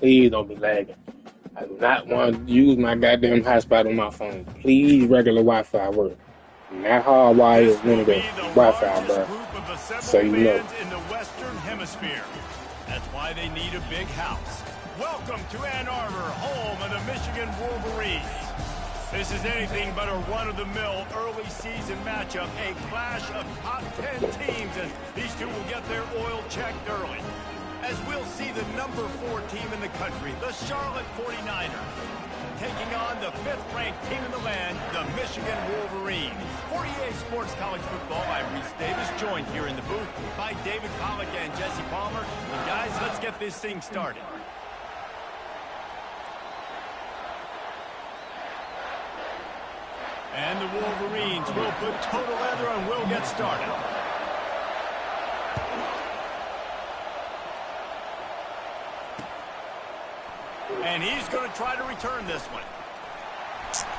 Please don't be lagging. I do not want to use my goddamn hotspot on my phone. Please, regular Wi-Fi work. Not hardwired This is none will of be that the Wi-Fi, largest bro. group of So assembled you know. fans in the Western Hemisphere. That's why they need a big house. Welcome to Ann Arbor, home of the Michigan Wolverines. This is anything but a run-of-the-mill early season matchup, a clash of top 10 teams, and these two will get their oil checked early. As we'll see the number 4 team in the country, the Charlotte 49ers, taking on the 5th-ranked team in the land, the Michigan Wolverines. For EA Sports College Football, I'm Reese Davis, joined here in the booth by David Pollack and Jesse Palmer. And guys, let's get this thing started. And the Wolverines will put total leather and will get started. And he's going to try to return this one.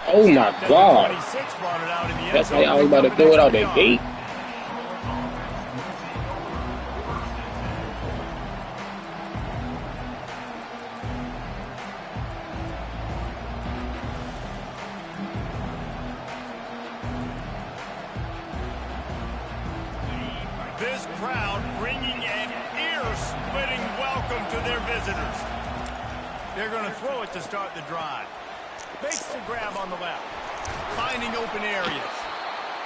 Oh my God. 26 brought it out in the end That's zone. how I was about to throw it out that gate. This crowd bringing an ear-splitting welcome to their visitors. They're going to throw it to start the drive. Makes the grab on the left. Finding open areas.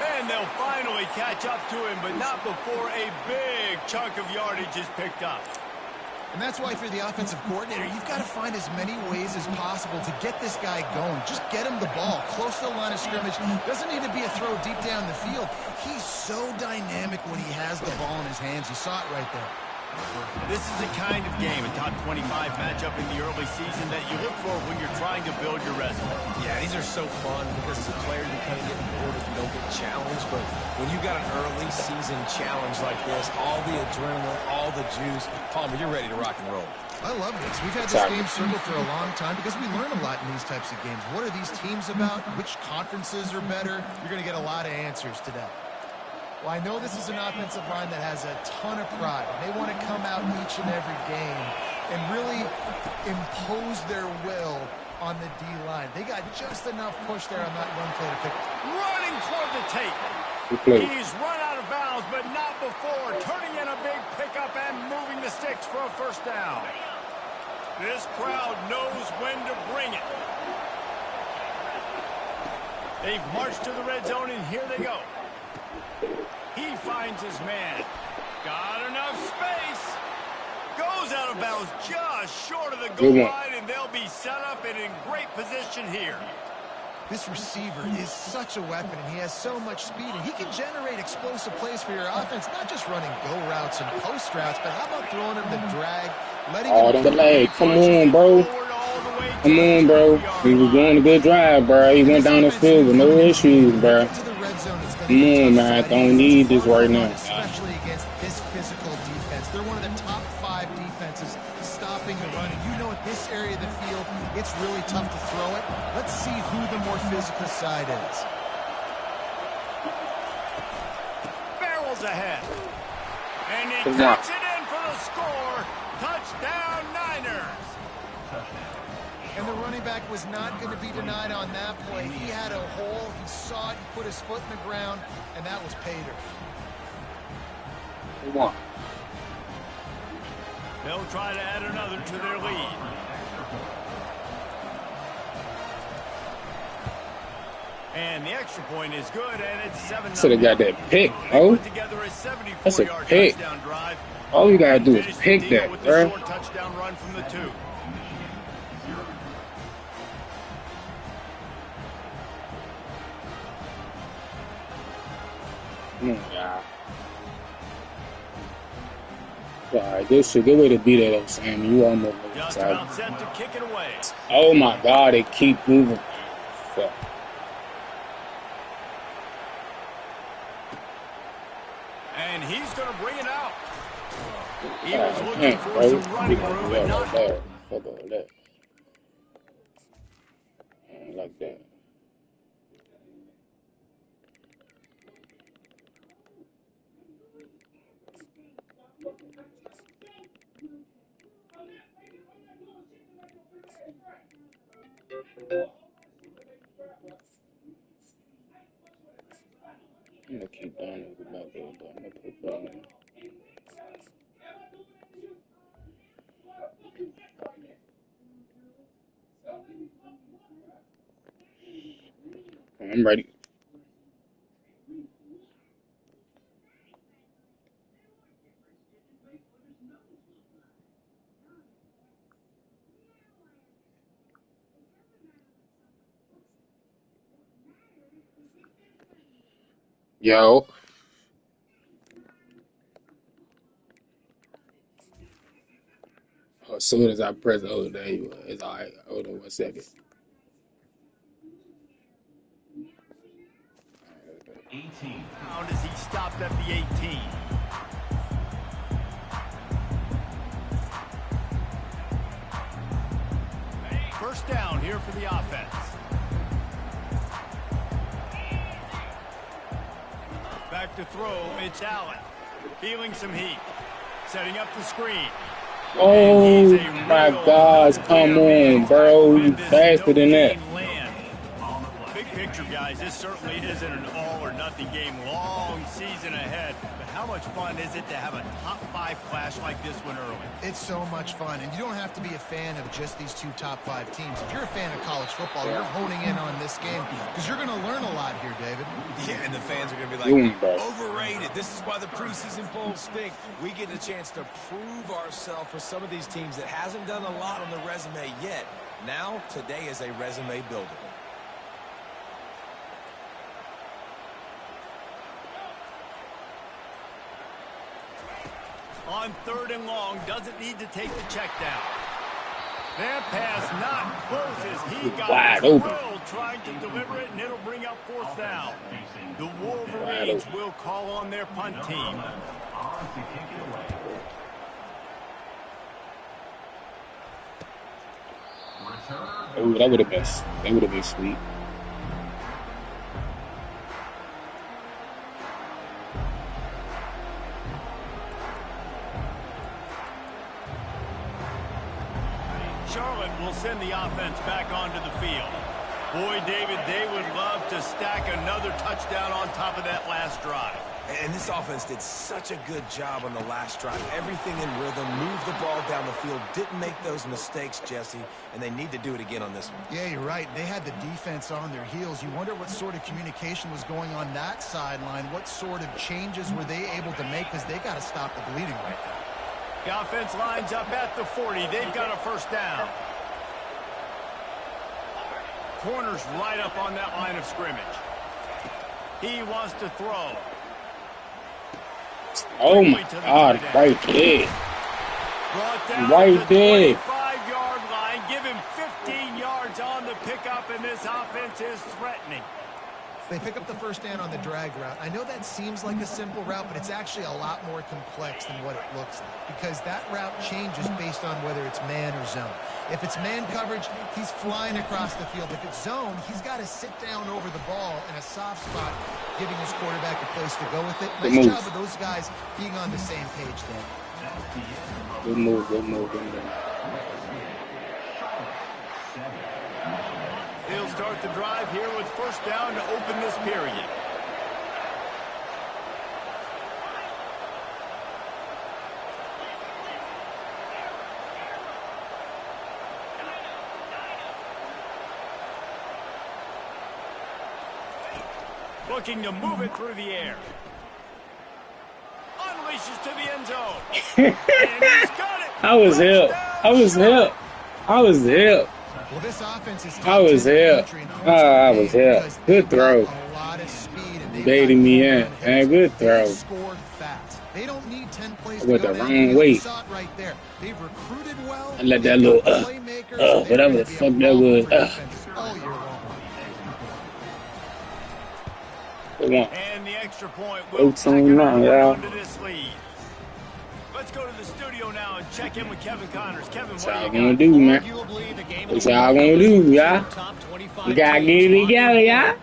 And they'll finally catch up to him, but not before a big chunk of yardage is picked up. And that's why, if you're the offensive coordinator, you've got to find as many ways as possible to get this guy going. Just get him the ball close to the line of scrimmage. Doesn't need to be a throw deep down the field. He's so dynamic when he has the ball in his hands. You saw it right there. This is the kind of game, a top 25 matchup in the early season, that you look for when you're trying to build your resume. Yeah, these are so fun because as a player, you kind of get bored if you don't get challenged. But when you got an early season challenge like this, all the adrenaline, all the juice, Palmer, you're ready to rock and roll. I love this. We've had this game circled for a long time because we learn a lot in these types of games. What are these teams about? Which conferences are better? You're going to get a lot of answers today. Well, I know this is an offensive line that has a ton of pride. They want to come out each and every game and really impose their will on the D-line. They got just enough push there on that run play to pick. Running toward the tape. He's run out of bounds, but not before. Turning in a big pickup and moving the sticks for a first down. This crowd knows when to bring it. They've marched to the red zone, and here they go. He finds his man. Got enough space. Goes out of bounds just short of the goal line, and they'll be set up and in great position here. This receiver is such a weapon, and he has so much speed, and he can generate explosive plays for your offense, not just running go routes and post routes, but how about throwing him the drag, letting him... the leg. Come on, bro. Come on, bro. He was doing a good drive, bro. He went down the field with no issues, bro. Come on, man. I don't need this right now. Especially against this physical defense. They're one of the top 5 defenses stopping the run. And you know, at this area of the field, it's really tough to throw it. Let's see who the more physical side is. Barrels ahead. And he takes it in for the score. Touchdown, Niners. And the running back was not going to be denied on that play. He had a hole. He saw it. He put his foot in the ground, and that was Pater. Come on. They'll try to add another to their lead. And the extra point is good, and it's 7-0. Should have got that pick, oh. That's a pick. All you gotta do is pick that, bro. Short touchdown run from the 2. Yeah. Alright, this is a good way to beat it up, Sam. You almost just about set to kick it away. Oh my God, they keep moving. Fuck. And he's going to bring it out. He was looking for some running room, but not. Fuck all that. Like that. I'm gonna keep doing this about that, but I'm gonna put that on. I'm ready. Yo. As soon as I press O, there you are. It's alright. Hold on 1 second. 18. Down as he stopped at the 18. First down here for the offense. Back to throw, it's Allen. Feeling some heat. Setting up the screen. Oh my gosh, come on, bro. You faster than that. Big picture, guys, this certainly isn't an all-or-nothing game. Long season ahead. But how much fun is it to have a top-5 clash like this one early? It's so much fun, and you don't have to be a fan of just these two top-5 teams. If you're a fan of college football, you're honing in on this game because you're going to learn a lot here, David. Yeah, and the fans are going to be like, overrated. This is why the preseason polls stink. We get a chance to prove ourselves for some of these teams that hasn't done a lot on the resume yet. Now, today is a resume builder. On 3rd and long, doesn't need to take the check down. That pass not close as he got drilled trying to deliver it, and it'll bring up 4th down. The Wolverines will call on their punt team. Oh, that would have been sweet. Charlotte will send the offense back onto the field. Boy, David, they would love to stack another touchdown on top of that last drive. And this offense did such a good job on the last drive. Everything in rhythm, moved the ball down the field, didn't make those mistakes, Jesse, and they need to do it again on this one. Yeah, you're right. They had the defense on their heels. You wonder what sort of communication was going on that sideline. What sort of changes were they able to make because they got to stop the bleeding right now. The offense lines up at the 40. They've got a first down. Corner's right up on that line of scrimmage. He wants to throw. Oh my God, right there. Right there. 5-yard line. Give him 15 yards on the pickup, and this offense is threatening. They pick up the first down on the drag route. I know that seems like a simple route, but it's actually a lot more complex than what it looks like because that route changes based on whether it's man or zone. If it's man coverage, he's flying across the field. If it's zone, he's got to sit down over the ball in a soft spot, giving his quarterback a place to go with it. Nice job of those guys being on the same page there. Good move, good move, good move. He'll start the drive here with first down to open this period. Looking to move it through the air. Unleashes to the end zone. And he's got it. I was here. I was here. I was here. Well, this offense is I was here. I was here. Good throw. Baiting me in. And good throw. They don't need 10 plays I went the wrong way. Right there. They've recruited well. I let that little whatever the fuck that was. And the extra point will into this lead. Let's go to the studio now and check in with Kevin Connors. Kevin, what y'all are you gonna do, man? What y'all gonna do, y'all? We gotta get it together, y'all.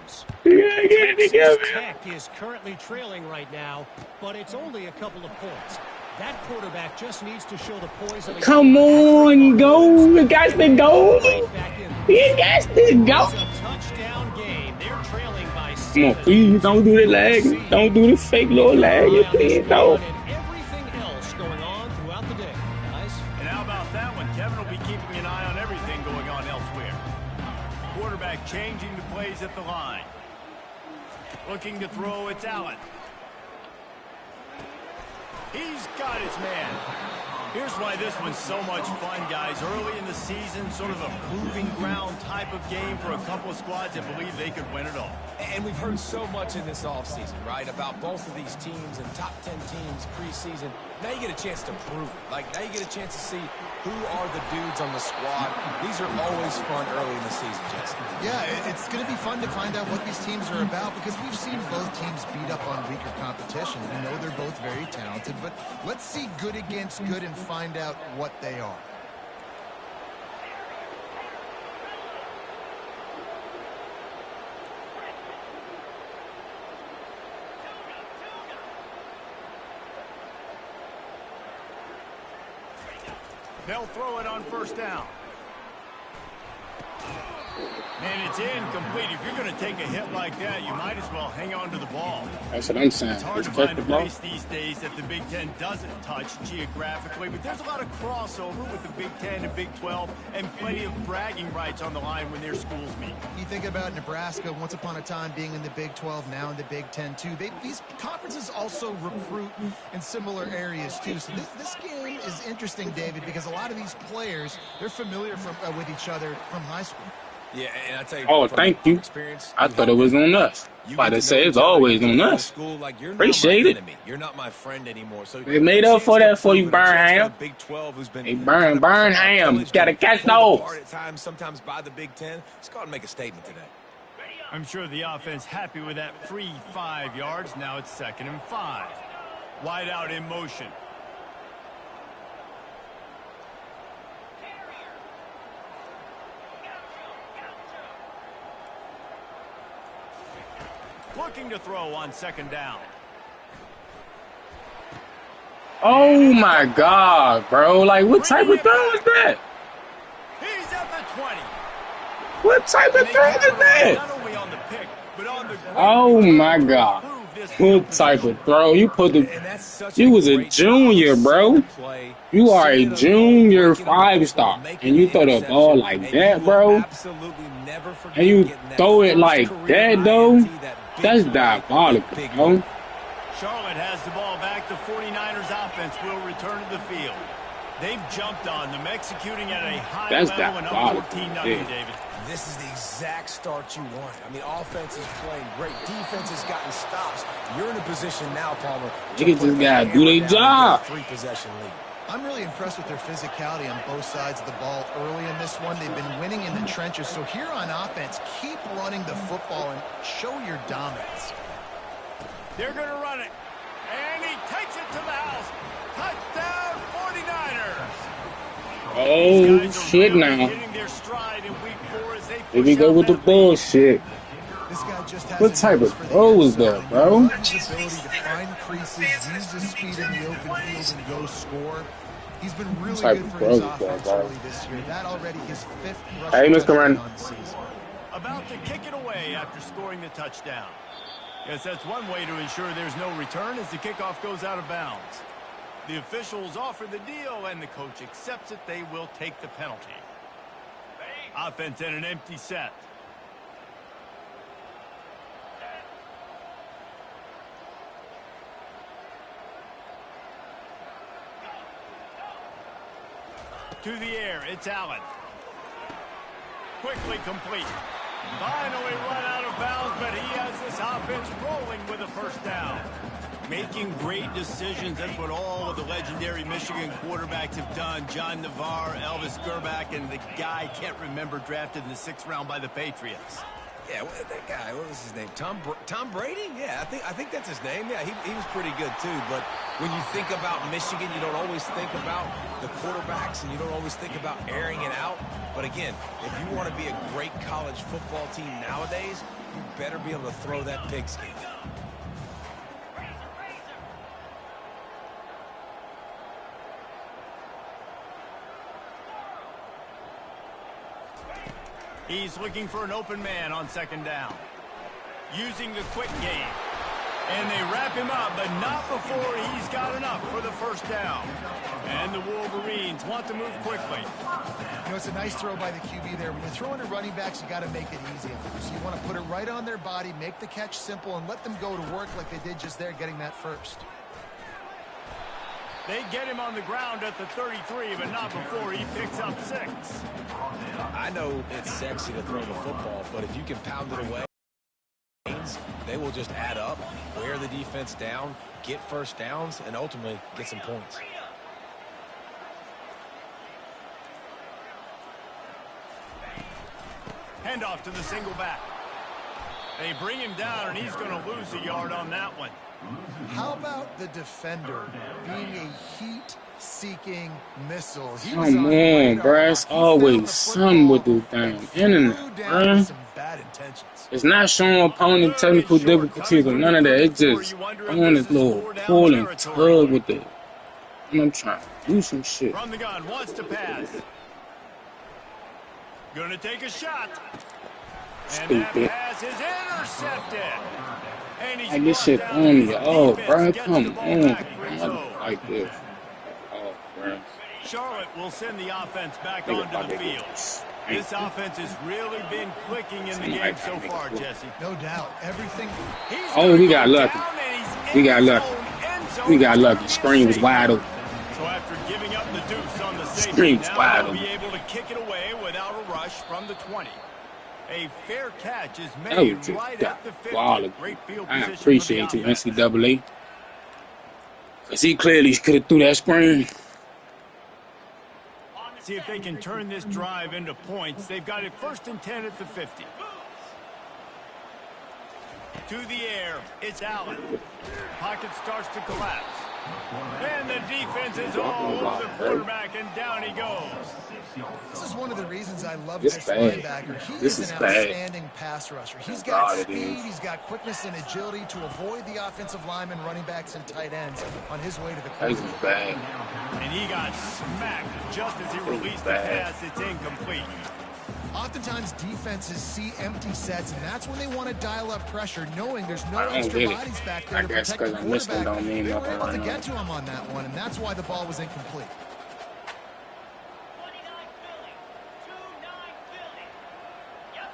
We gotta get it together. Tech is currently trailing right now, but it's only a couple of points. That quarterback just needs to show the poise of a Come on, go. You got to go. right back in. You got to go. It's a touchdown game. They're trailing by Come on, 7. please don't do the lag. Don't do the fake little lag. You please don't. And everything else going on throughout the day, guys. And how about that one? Kevin will be keeping an eye on everything going on elsewhere. Quarterback changing the plays at the line. Looking to throw, it's Allen. He's got his man. Here's why this one's so much fun, guys. Early in the season, sort of a proving ground type of game for a couple of squads that believe they could win it all. And we've heard so much in this offseason, right, about both of these teams and top 10 teams preseason. Now you get a chance to prove it. Like, now you get a chance to see who are the dudes on the squad. These are always fun early in the season, Jesse. Yeah, it's going to be fun to find out what these teams are about because we've seen both teams beat up on weaker competition. We know they're both very talented, but let's see good against good and find out what they are. They'll throw it on first down. And it's incomplete. If you're going to take a hit like that, you might as well hang on to the ball. That's what I'm saying. It's hard to find a place these days that the Big Ten doesn't touch geographically, but there's a lot of crossover with the Big Ten and Big 12 and plenty of bragging rights on the line when their schools meet. You think about Nebraska once upon a time being in the Big 12, now in the Big 10 too. These conferences also recruit in similar areas too. So this game is interesting, David, because a lot of these players, they're familiar with each other from high school. Yeah, and I tell you, oh, thank you. I thought it was on us. About to say it's always on us. Appreciate it. You're not my friend anymore. So they made up for that for you, Burnham. Hey, Burnham. You gotta catch those. Sometimes by the Big Ten. Let's go out and make a statement today. I'm sure the offense happy with that free 5 yards. Now it's 2nd and 5. Wide out in motion. Looking to throw on 2nd down. Oh my God, bro. Like, what type of throw is that? He's at the 20. What type of throw is that? Not only on the pick, but on the oh my God. What type of throw? You put the you was a junior, bro. You are a junior 5-star. And you throw the ball like that, bro. And you throw it like that, though. That's diabolical, bro. Charlotte has the ball back. The 49ers offense will return to the field. They've jumped on them, executing at a high level and up 14-0, David. This is the exact start you want. I mean, offense is playing great. Defense has gotten stops. You're in a position now, Palmer. Niggas just gotta do their job. 3-possession lead. I'm really impressed with their physicality on both sides of the ball early in this one. They've been winning in the trenches. So here on offense, keep running the football and show your dominance. They're going to run it. And he takes it to the house. Touchdown, 49ers. Oh, shit now. Here we go with the bullshit. What type of throw was that, bro? His ability to find creases, use his speed in the open field, and go score. He's been really good for his offense early this year. That already his 5th rushing touchdown on the season. About to kick it away after scoring the touchdown. Yes, that's one way to ensure there's no return as the kickoff goes out of bounds. The officials offer the deal, and the coach accepts it. They will take the penalty. Offense in an empty set. To the air, it's Allen. Quickly complete. Finally run out of bounds, but he has this offense rolling with a first down. Making great decisions. That's what all of the legendary Michigan quarterbacks have done. John Navarre, Elvis Gerbach, and the guy, can't remember, drafted in the 6th round by the Patriots. Yeah, that guy, what was his name? Tom Brady? Yeah, I think that's his name. Yeah, he was pretty good too. But when you think about Michigan, you don't always think about the quarterbacks, and you don't always think about airing it out. But again, if you want to be a great college football team nowadays, you better be able to throw that pigskin. He's looking for an open man on second down. Using the quick game. And they wrap him up, but not before he's got enough for the first down. And the Wolverines want to move quickly. You know, it's a nice throw by the QB there. When you're throwing to running backs, you got to make it easy. So you want to put it right on their body, make the catch simple, and let them go to work like they did just there, getting that first. They get him on the ground at the 33, but not before he picks up 6. I know it's sexy to throw the football, but if you can pound it away, they will just add up, wear the defense down, get first downs, and ultimately get some points. Handoff to the single back. They bring him down, and he's going to lose a yard on that one. How about the defender being a heat-seeking missile? Come on, bro. It's always something with this damn internet, bro. It's not showing opponent technical difficulties or none of that. It's just on this little pull and tug with it. And I'm trying to do some shit. From the gun, wants to pass. Gonna take a shot. And that pass is intercepted. And he's like this shit on me. Oh, bro, come on. Like this. Oh, bro. Charlotte will send the offense back onto the field. This offense has really been clicking in the game so far, Jesse. No doubt. Everything. Oh, we got lucky. We got lucky. We got lucky. Screen was wide open. So after giving up the deuce on the safety, Screen was now wide they'll open. be able to kick it away without a rush from the 20. A fair catch is made right at the 50. Great field I position appreciate for you, the offense. NCAA. Because he clearly could have threw that screen. See if they can turn this drive into points. They've got it 1st and 10 at the 50. To the air, it's Allen. Pocket starts to collapse. And the defense is all over the quarterback, and down he goes. This is one of the reasons I love this linebacker. He is an outstanding pass rusher. He's got speed, he's got quickness and agility to avoid the offensive linemen, running backs, and tight ends on his way to the quarterback. And he got smacked just as he released the pass. It's incomplete. Oftentimes, defenses see empty sets, and that's when they want to dial up pressure, knowing there's no extra bodies back there to protect the quarterback. They were able to get to him on that one, and that's why the ball was incomplete.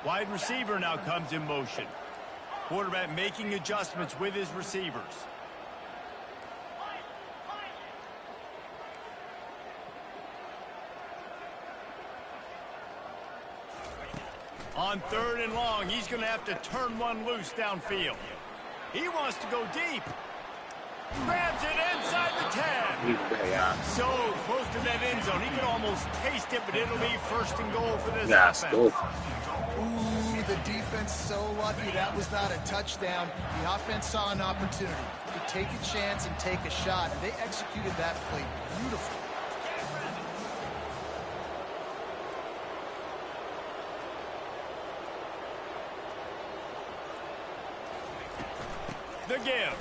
Wide receiver now comes in motion. Quarterback making adjustments with his receivers. On 3rd and long, he's going to have to turn one loose downfield. He wants to go deep. Grabs it inside the 10. So close to that end zone. He could almost taste it, but it'll be 1st and goal for this offense. Ooh, the defense so lucky that was not a touchdown. The offense saw an opportunity to take a chance and take a shot. They executed that play beautifully. The give.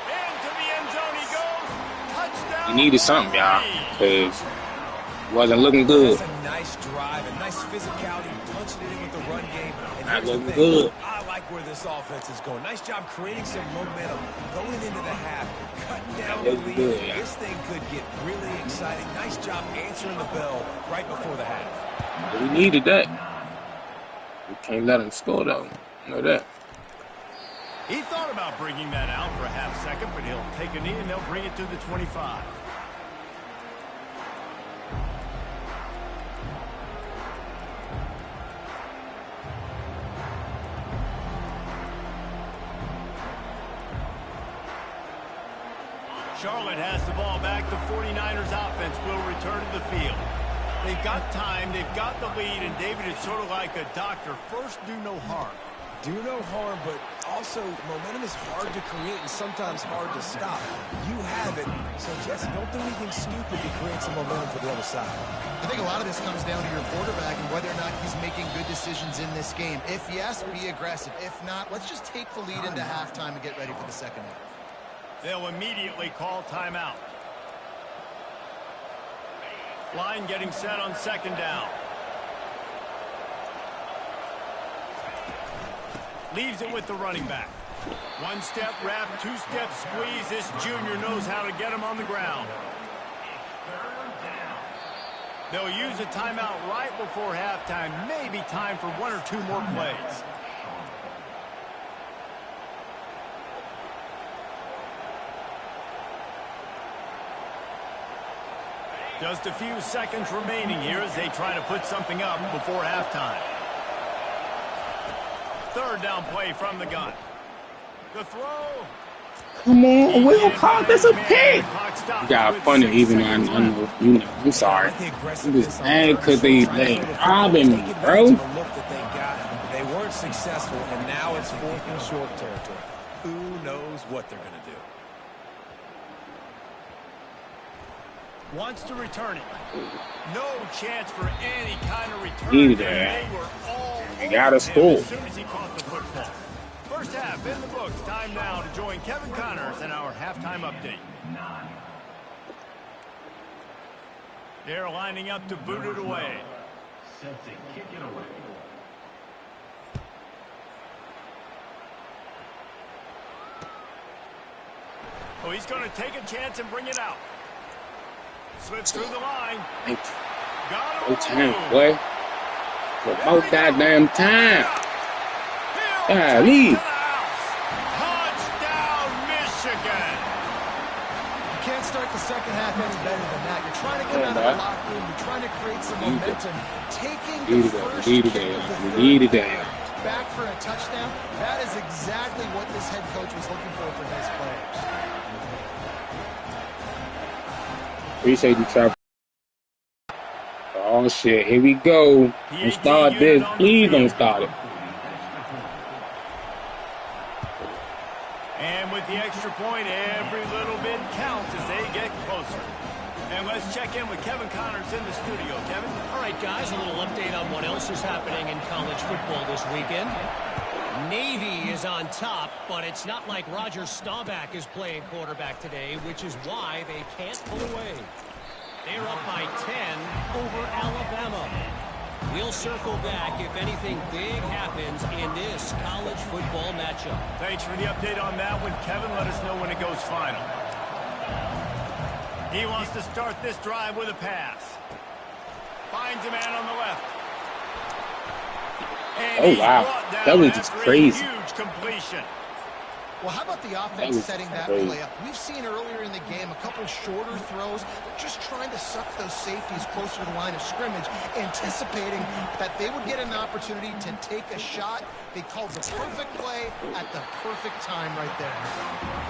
Into the end zone he goes. Touchdown. He needed something, y'all, because it wasn't looking good. That's a nice drive, a nice physicality, punching it in with the run game. And Not here's the looking thing, good. I like where this offense is going. Nice job creating some momentum, going into the half, cutting down the lead. Good, yeah. This thing could get really exciting. Nice job answering the bell right before the half. We needed that. We can't let him score, though. You know that. He thought about bringing that out for a half second, but he'll take a knee and they'll bring it to the 25. Charlotte has the ball back. The 49ers offense will return to the field. They've got time, they've got the lead, and David is sort of like a doctor. First, do no harm. Do no harm, but also momentum is hard to create and sometimes hard to stop. You have it, so Jesse, don't do anything stupid to create some momentum for the other side. I think a lot of this comes down to your quarterback and whether or not he's making good decisions in this game. If yes, be aggressive. If not, let's just take the lead into halftime and get ready for the second half. They'll immediately call timeout. Line getting set on 2nd down. Leaves it with the running back. One-step wrap, two-step squeeze. This junior knows how to get him on the ground. They'll use a timeout right before halftime. Maybe time for one or two more plays. Just a few seconds remaining here as they try to put something up before halftime. Third down play from the gun. The throw. Come on, Will Clark, that's a pick. You got funny, even though I know, you know, I'm sorry. I'm just mad because they robbing me, bro. They weren't successful, and now it's 4th and short territory. Who knows what they're going to do? Wants to return it. No chance for any kind of return. Either. They were all They gotta score. as soon as he caught the football. First half in the books. Time now to join Kevin Connors in our halftime update. They're lining up to boot it away. Set to kick it away. Oh, he's going to take a chance and bring it out. Slips through the line. Got No time, boy. For about goddamn time. Golly. Touchdown, Michigan. You can't start the second half any better than that. You're trying to come out of the locker room. You're trying to create some momentum. Taking the first kick of the third back for a touchdown, that is exactly what this head coach was looking for his players. Appreciate you, Trevor. Oh, shit. Here we go. Don't start this. Please don't start it. And with the extra point, every little bit counts as they get closer. And let's check in with Kevin Connors in the studio. Kevin? All right, guys, a little update on what else is happening in college football this weekend. Navy is on top, but it's not like Roger Staubach is playing quarterback today, which is why they can't pull away. They're up by 10 over Alabama. We'll circle back if anything big happens in this college football matchup. Thanks for the update on that one, Kevin. Let us know when it goes final. He wants to start this drive with a pass. Finds a man on the left. And oh, wow. That was just crazy. Huge completion. Well, how about the offense setting that play up? We've seen earlier in the game a couple shorter throws. They're just trying to suck those safeties closer to the line of scrimmage, anticipating that they would get an opportunity to take a shot. They called the perfect play at the perfect time right there.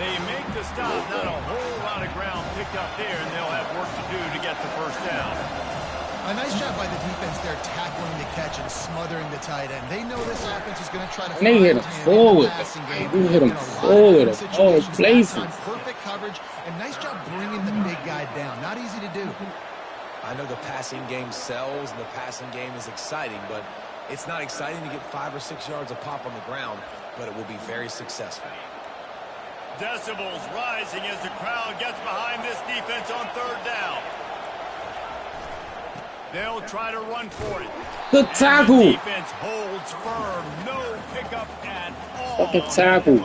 They make the stop, not a whole lot of ground picked up there, and they'll have work to do to get the first down. A nice job by the defense there, tackling the catch and smothering the tight end. They know this offense is going to try to and they hit him forward. We hit him forward of all places. Perfect coverage, and nice job bringing the big guy down. Not easy to do. I know the passing game sells and the passing game is exciting, but it's not exciting to get 5 or 6 yards of pop on the ground, but it will be very successful. Decibels rising as the crowd gets behind this defense on third down. They'll try to run for it. Good tackle. The defense holds firm. No pickup at all. Fucking tackle.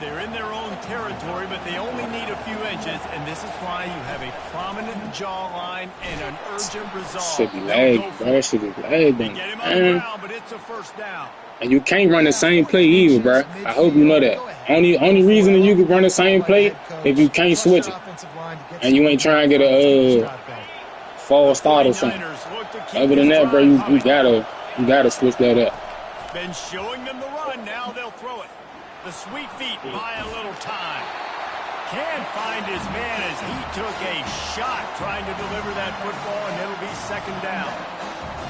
They're in their own territory, but they only need a few inches, and this is why you have a prominent jawline and an urgent resolve. Should be lagged, bro. Should be lagged. Get him on the ground, but it's a first down. And you can't run the same play either, bro. I hope you know that. Only reason that you can run the same play if you can't switch it, and you ain't trying to get a false start or something. Other than that, bro, you gotta switch that up. Been showing them the run. Now they'll throw it. The sweet feet buy a little time. Can't find his man as he took a shot trying to deliver that football, and it'll be second down.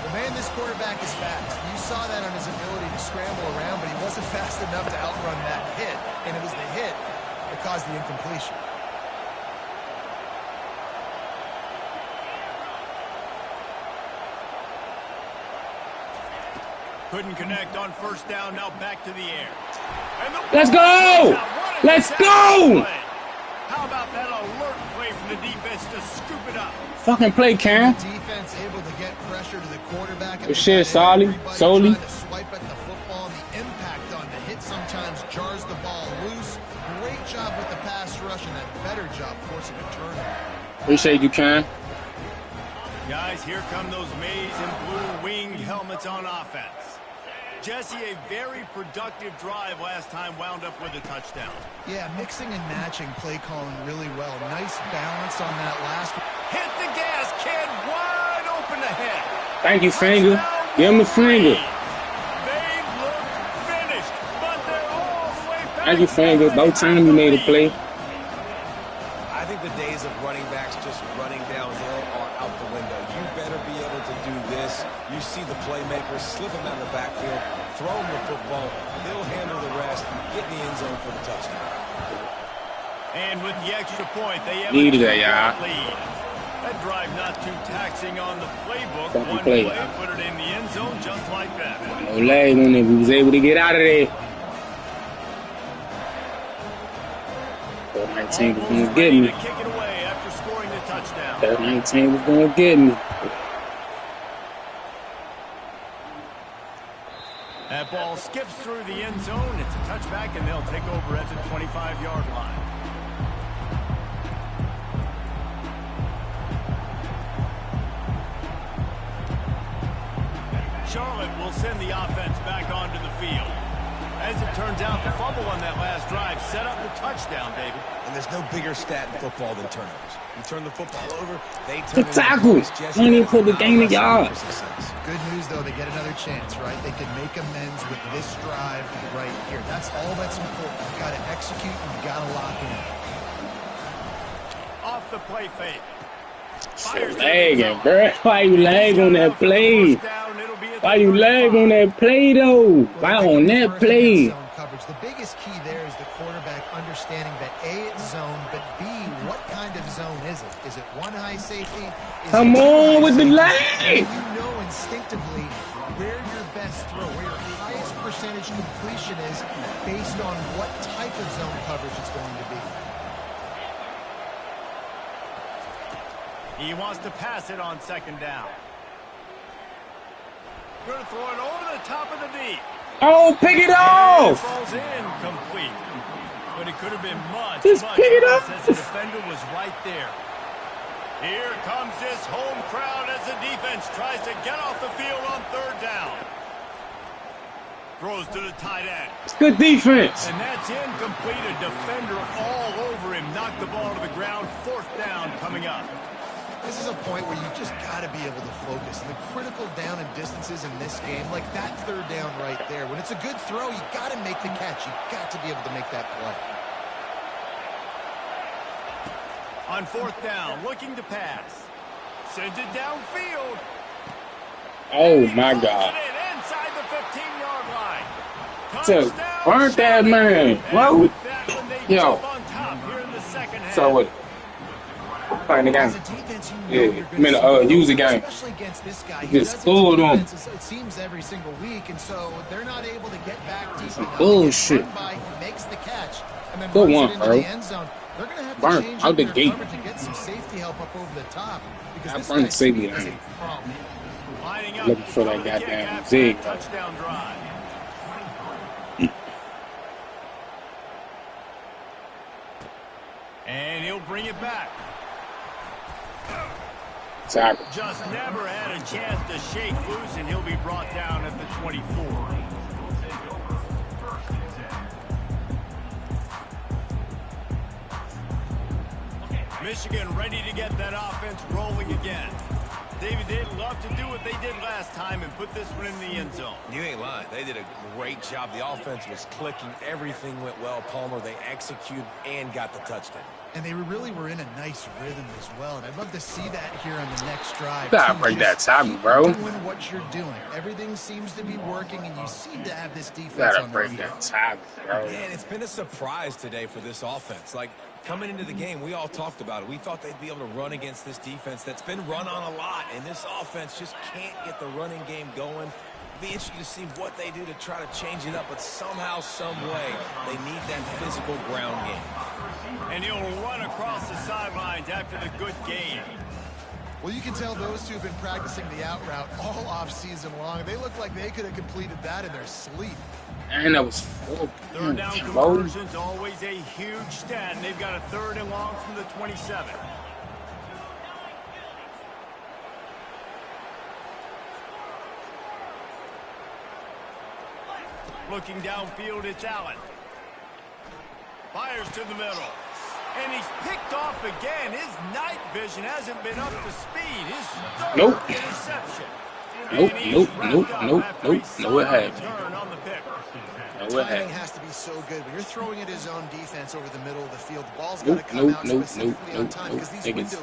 Well, man, this quarterback is fast. You saw that on his ability to scramble around, but he wasn't fast enough to outrun that hit, and it was the hit that caused the incompletion. Couldn't connect on first down. Now back to the air. Let's go! Let's go! How about that alert play from the defense to scoop it up? Fucking play, Cam. Defense able to get pressure to the quarterback. Good shit, Solly. Swipe at the football, and the impact on the rush and a better job forcing a turnover. Appreciate you, Ken. Guys, here come those maize and blue winged helmets on offense. Jesse, a very productive drive last time wound up with a touchdown. Yeah, mixing and matching play calling really well. Nice balance on that last one. Hit the gas, kid. Wide open ahead. Thank you, Finger. Give him the finger. They look finished, but they're all the way back. Thank you, Finger. About time you made a play. I think the days of running backs just running downhill are out the window. You better be able to do this. You see the playmakers, slip him out of the backfield, throw him the football, he'll handle the rest, get in the end zone for the touchdown. And with the extra point, they have Needed a that, yeah. lead. That drive not too taxing on the playbook. Don't One play, play, yeah. put it in the end zone just like that. No lag on it. We was able to get out of there. 19 was going to get me. Kick it away after scoring the touchdown. 19 was going to get me. That ball skips through the end zone. It's a touchback, and they'll take over at the 25-yard line. Charlotte will send the offense back onto the field. As it turns out, the fumble on that last drive set up the touchdown, David. And there's no bigger stat in football than turnovers. You turn the football over, they turn The tackle. Ain't even put the game in yards. Good news, though, they get another chance, right? They can make amends with this drive right here. That's all that's important. You've got to execute and you've got to lock in. Off the play fake. Shit lagging, bro. Why you lag on that play? Why you lag on that play, though? Why on that play? The biggest key there is the quarterback understanding that A, it's zone, but B, what kind of zone is it? Is it one high safety? Come on with the lag! You know instinctively where your best throw, where your highest percentage completion is based on what type of zone coverage it's going to be. He wants to pass it on second down. Going to throw it over the top of the D. Oh, pick it off! Falls in complete. But it could have been much Just pick it worse up. as the defender was right there. Here comes this home crowd as the defense tries to get off the field on third down. Throws to the tight end. It's good defense. And that's incomplete. A defender all over him. Knocked the ball to the ground. Fourth down coming up. This is a point where you've just got to be able to focus. And the critical down and distances in this game, like that third down right there, when it's a good throw, you got to make the catch. You've got to be able to make that play. On fourth down, looking to pass. Sends it downfield. Oh, my God. Inside the 15-yard line. So, burnt that man. Whoa. Yo. So what? Playing the game. Yeah, I'm in a user game. Just scored on. It seems every single week, and so they're not able to get back deep. Some bullshit. Makes the catch, and then Good runs one, it into bro. the end zone. They're going to have to Burnt change out the their gate. coverage to get some safety help up over the top. Because I this burnt guy's safety speed is a line. problem. Lining up Looking for that to the kick goddamn after zig. that touchdown drive. And he'll bring it back. Tackle. Just never had a chance to shake loose, and he'll be brought down at the 24. Michigan ready to get that offense rolling again. David, they'd love to do what they did last time and put this one in the end zone. You ain't lying. They did a great job. The offense was clicking. Everything went well. Palmer, they executed and got the touchdown. And they really were in a nice rhythm as well. And I'd love to see that here on the next drive. Gotta break that tackle, bro. Doing what you're doing. Everything seems to be working, and you seem to have this defense Gotta on break their that tackle, bro. Man, it's been a surprise today for this offense. Like, coming into the game, we all talked about it. We thought they'd be able to run against this defense that's been run on a lot, and this offense just can't get the running game going. It'll be interesting to see what they do to try to change it up, but somehow, some way, they need that physical ground game. And he'll run across the sidelines after the good game. Well, you can tell those two have been practicing the out route all off season long. They look like they could have completed that in their sleep. And that was 4 Third down points, bro. conversion's always a huge stat, and they've got a 3rd and long from the 27. Looking downfield, it's Allen. Fires to the middle. And he's picked off again. His night vision hasn't been up to speed. His 3rd interception. Nope, no, it had. Timing has to be so good. When you're throwing at his own defense over the middle of the field, the ball's got to come out specifically on time because these windows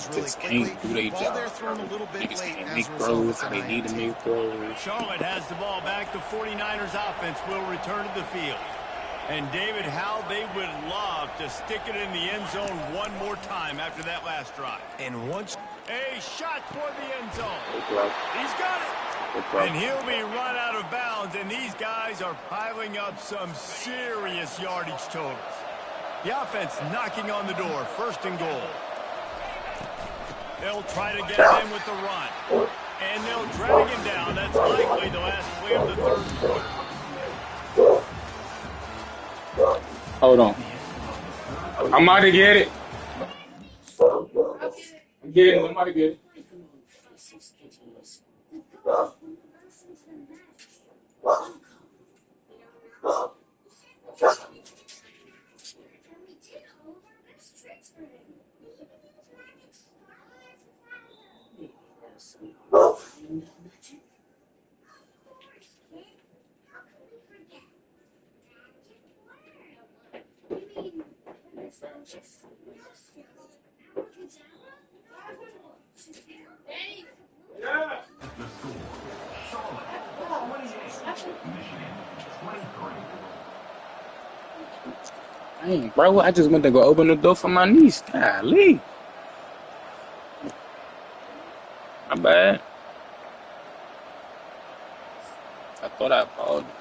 close really quickly. Ball there thrown a little bit late as a result of they need to make throws. Charlotte has the ball back. The 49ers offense will return to the field. And David, how they would love to stick it in the end zone one more time after that last drive. And once a shot toward the end zone. He's got it. And he'll be run out of bounds, and these guys are piling up some serious yardage totals. The offense knocking on the door, 1st and goal. They'll try to get him with the run. And they'll drag him down. That's likely the last play of the 3rd quarter. Hold on. I'm about to get it. I'm about to get it. Dang, bro, I just went to go open the door for my niece. Golly. My bad. I thought I apologized.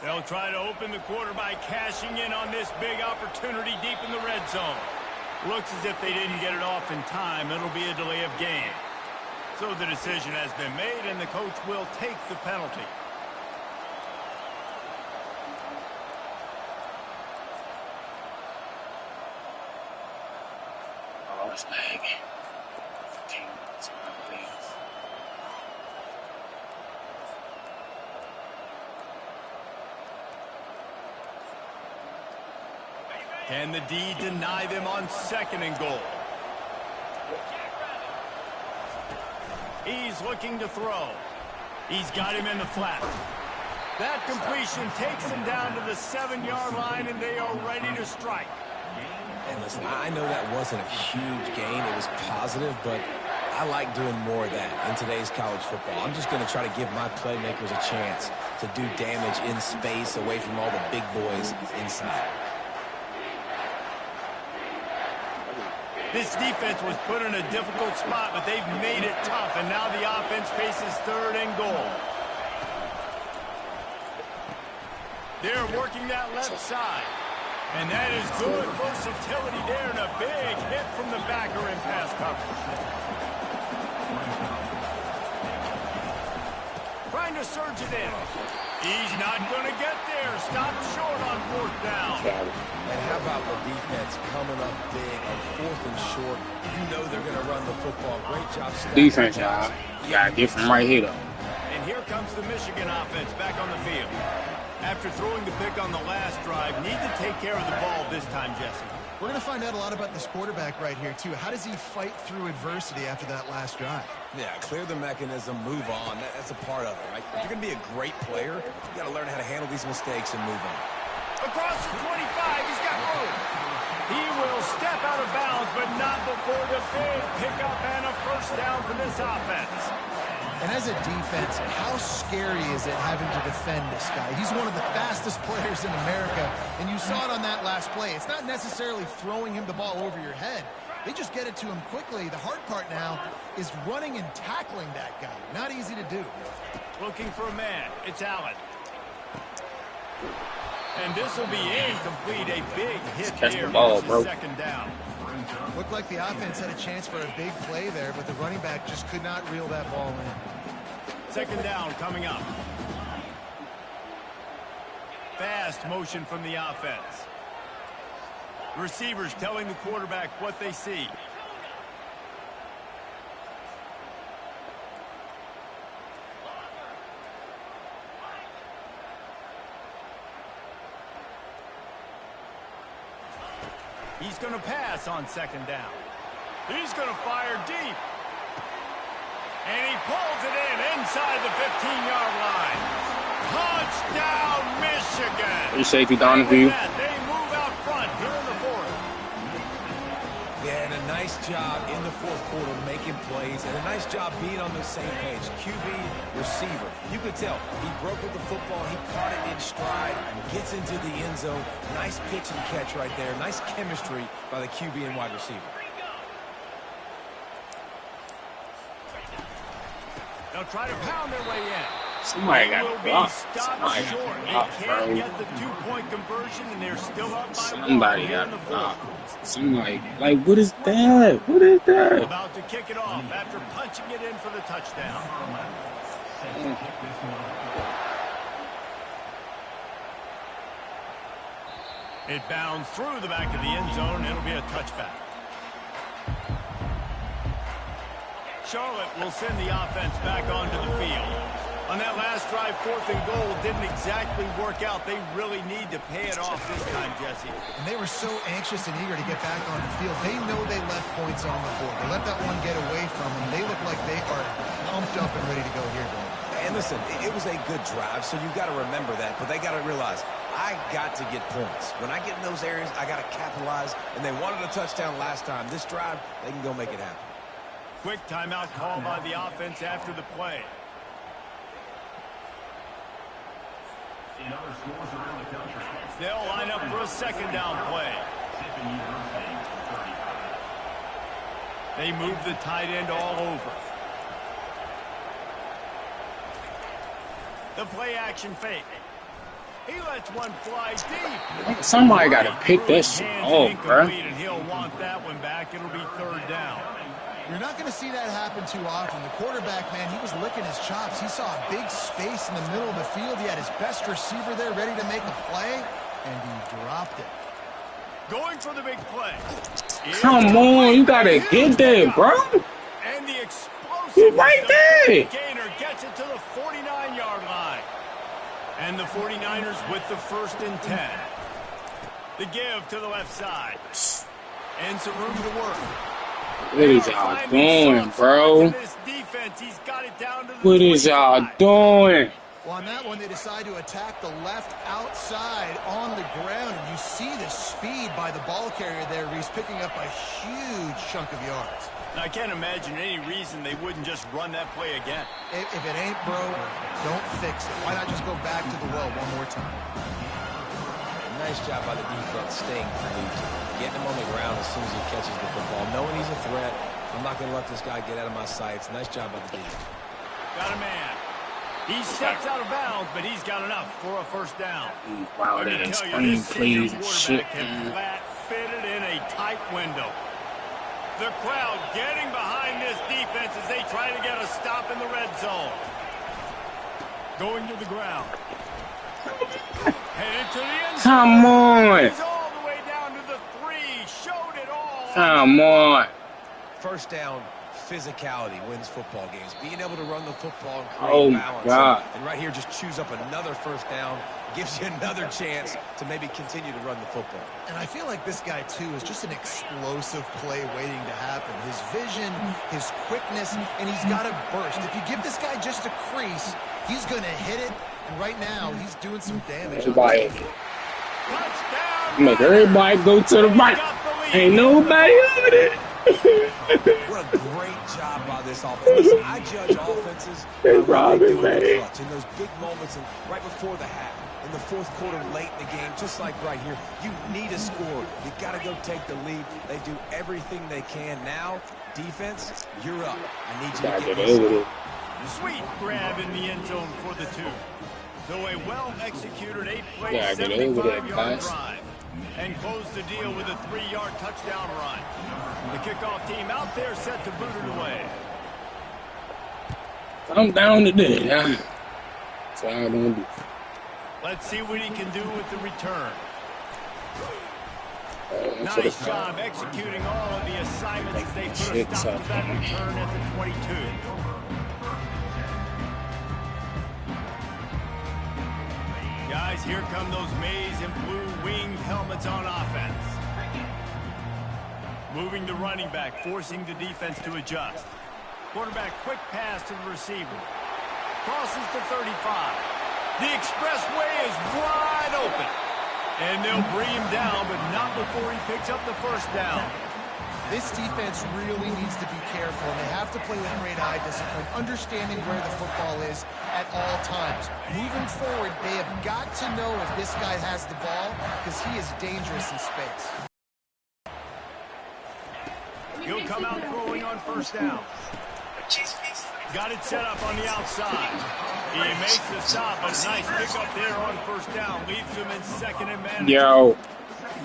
They'll try to open the quarter by cashing in on this big opportunity deep in the red zone. Looks as if they didn't get it off in time. It'll be a delay of game. So the decision has been made, and the coach will take the penalty. Oh, it's lagging. Can the D deny them on 2nd and goal? He's looking to throw. He's got him in the flat. That completion takes him down to the 7-yard line, and they are ready to strike. And listen, I know that wasn't a huge gain. It was positive, but I like doing more of that in today's college football. I'm just going to try to give my playmakers a chance to do damage in space away from all the big boys inside. This defense was put in a difficult spot, but they've made it tough, and now the offense faces 3rd and goal. They're working that left side, and that is good versatility there, and a big hit from the backer in pass coverage. Trying to surge it in. He's not going to get there. Stopped short on 4th down. And how about the defense coming up big on 4th and short? You know they're going to run the football. Great job. Defense, y'all. You got to get from right here, though. And here comes the Michigan offense back on the field. After throwing the pick on the last drive, need to take care of the ball this time, Jesse. We're going to find out a lot about this quarterback right here, too. How does he fight through adversity after that last drive? Yeah, clear the mechanism, move on. That's a part of it, right? If you're going to be a great player, you got to learn how to handle these mistakes and move on. Across the 25, he's got room. He will step out of bounds, but not before the big pickup and a 1st down for this offense. And as a defense, how scary is it having to defend this guy? He's one of the fastest players in America, and you saw it on that last play. It's not necessarily throwing him the ball over your head. They just get it to him quickly. The hard part now is running and tackling that guy. Not easy to do. Looking for a man. It's Allen. And this will be incomplete. A big hit there. Ball, bro. 2nd down. Looked like the offense had a chance for a big play there, but the running back just could not reel that ball in. second down coming up. Fast motion from the offense. Receivers telling the quarterback what they see. He's going to pass on second down. He's going to fire deep. And he pulls it in inside the 15-yard line. Touchdown, Michigan. You safety Donahue. They move out front here in the fourth. Yeah, and a nice job in the fourth quarter making plays, and a nice job being on the same page. QB, receiver. You could tell he broke with the football. He caught it in stride, gets into the end zone. Nice pitch and catch right there. Nice chemistry by the QB and wide receiver. They'll try to pound their way in. Somebody got blocked. Somebody short. They can't get the two-point conversion, and they're still up by Somebody got blocked. Somebody, like, what is that? What is that? About to kick it off after punching it in for the touchdown. It bounds through the back of the end zone. It'll be a touchback. Charlotte will send the offense back onto the field. On that last drive, 4th and goal didn't exactly work out. They really need to pay it off this time, Jesse. And they were so anxious and eager to get back on the field. They know they left points on the board. They let that one get away from them. They look like they are pumped up and ready to go here, Bill. And listen, it was a good drive, so you've got to remember that. But they got to realize, I got to get points. When I get in those areas, I got to capitalize. And they wanted a touchdown last time. This drive, they can go make it happen. Quick timeout call by the offense after the play. They'll line up for a second down play. They move the tight end all over. The play action fake. He lets one fly deep. Somebody got to pick that shit off, bro. And he'll want that one back. It'll be third down. You're not going to see that happen too often. The quarterback, man, he was licking his chops. He saw a big space in the middle of the field. He had his best receiver there ready to make a play, and he dropped it. Going for the big play. Come on, you got to get there, bro. And the explosive You're right there. gainer gets it to the 49-yard line. And the 49ers with the 1st and 10. The give to the left side. And some room to work. What is y'all doing, bro? What is y'all doing? Well, on that one, they decide to attack the left outside on the ground, and you see the speed by the ball carrier there. He's picking up a huge chunk of yards. Now, I can't imagine any reason they wouldn't just run that play again. If it ain't broke, don't fix it. Why not just go back to the well one more time? Nice job by the defense staying glued to him. Getting him on the ground as soon as he catches the football. Knowing he's a threat, I'm not going to let this guy get out of my sights. Nice job by the defense. Got a man. He steps out of bounds, but he's got enough for a first down. Wow, that is unpleased shit, man. Flat fitted in a tight window. The crowd getting behind this defense as they try to get a stop in the red zone. Going to the ground. Headed to the end zone. Come on. He's all the way down to the 3. Showed it all. Come on. First down, physicality wins football games. Being able to run the football and create Oh, balance. God. And right here, just choose up another first down. Gives you another chance to maybe continue to run the football. And I feel like this guy, too, is just an explosive play waiting to happen. His vision, his quickness, and he's got a burst. If you give this guy just a crease, he's going to hit it. And right now, he's doing some damage. Everybody, make everybody go to the right. Ain't nobody over there. What a great job by this offense. Listen, I judge offenses Hey, by what they do Robin, in the man. clutch, in those big moments, and right before the half, in the fourth quarter, late in the game, just like right here. You need a score. You got to go take the lead. They do everything they can. Now, defense, you're up. I need you Gotta to get get over this. it. Sweet grab in the end zone for the 2. So a well-executed 8-play, Yeah, get over that, 75-yard guys. drive. And close the deal with a 3-yard touchdown run. The kickoff team out there set to boot it away. I'm down to this. That's all I'm gonna do. Let's see what he can do with the return. Nice job executing all of the assignments as they put a stop to that return at the 22. Guys, here come those maize and blue winged helmets on offense. Moving the running back, forcing the defense to adjust. Quarterback, quick pass to the receiver. Crosses to 35. The expressway is wide open. And they'll bring him down, but not before he picks up the first down. This defense really needs to be careful, and they have to play with great eye discipline, understanding where the football is at all times. Moving forward, they have got to know if this guy has the ball, because he is dangerous in space. He'll come out throwing on first down. Got it set up on the outside. He makes the stop, a nice pickup there on first down. Leaves him in second and man. Yo.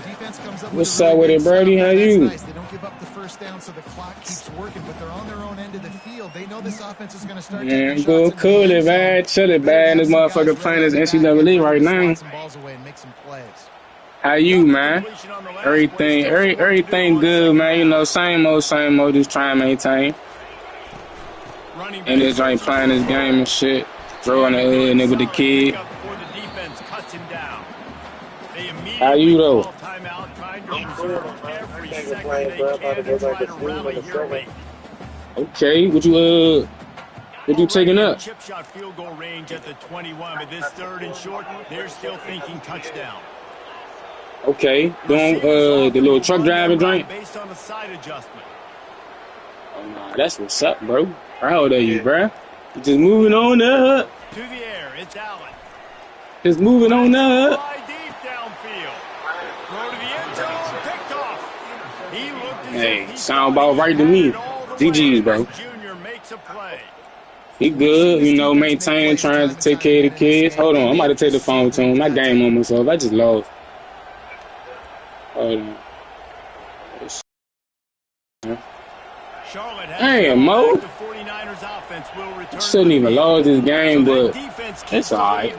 Defense comes up What's up with it, Brody? How you? nice. They don't give up the first down, so the clock keeps working, but they're on their own end of the field. They know this offense is going to start taking shots. Go cool it, man. Chill it, man. This motherfucker playing this NCAA right now. How you, man? Everything good, man. You know, same old, just trying to maintain. And just ain't playing this game and shit. Throwing the nigga with the kid. How you though? Okay, what you taking up? Chip shot field goal range at the 21, but this third and short, they're still thinking touchdown. Okay, doing the little truck driver joint. Based on the side adjustment. Oh nah, that's what's up, bro. Proud of you, bro. You just moving on up. To the air, it's Allen. Just moving on up. Deep downfield. Throw to the end zone, picked off. He looked as Hey, sound about right to me. GG's, bro. Junior makes a play. He good, you know, maintaining, trying to take care of the kids. Hold on, I'm about to take the phone to him. My game on myself. I just lost. Hold on. Damn, Mo. Shouldn't even lose this game, but it's alright.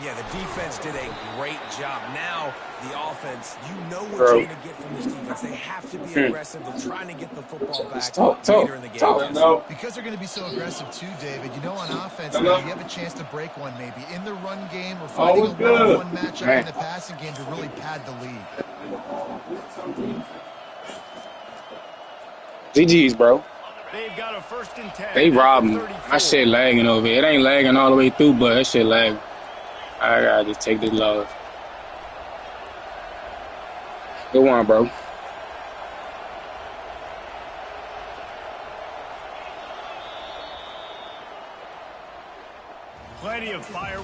Yeah, the defense did a great job. Now, the offense, you know what you're going to get from this defense. They have to be aggressive. They're trying to get the football back later in the game. Because they're going to be so aggressive too, David. You know, on offense, you have a chance to break one maybe in the run game or fighting a one-on-one matchup in the passing game to really pad the lead. GG's, bro. They've got a 1st and 10. They robbed me. My shit lagging over here. It ain't lagging all the way through, but that shit lagging. I gotta just take this loss. Go on, bro. Plenty of fire.